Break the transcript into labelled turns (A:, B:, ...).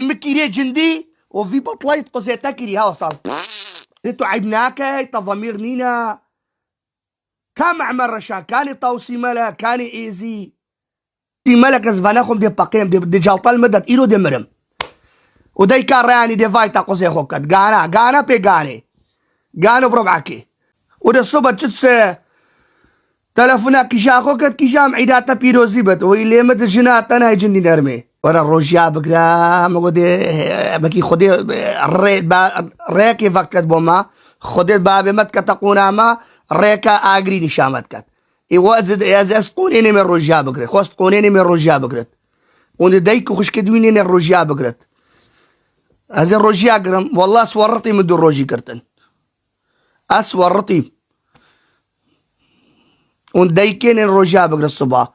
A: مكيري جندي وفي بطليت قصيتا كيري ها وصل انتو عيبناك تضمير نينا كم عمر رشان كاني طوسي ملا كاني ايزي دي ملك زفاناكم دي باقيم دي جالطال مدد ايرو دي مرم ودي كان راني دي فايتا قصي خوكت غانا بي غانو بربعكي ودي الصبح تشتس تلفونا كيشا خوكت كيشا معيداتنا بيروزي بت ويلي مد الجنات انا يجني نرمي ورا الرجيا بقرا مغدي بكي خدي ريكي فكت بوما خدي بابي متك تقونا ما ريكا اجري نشامتك يوازد يا اسقونيني من الرجيا بقرا خوست قونيني من الرجيا بقرت ونديك وخش كدويني من الرجيا بقرت هذا الرجيا قرم والله سورطي مد الرجي كرتن اسورطي ونديكين الرجيا بقرا الصباح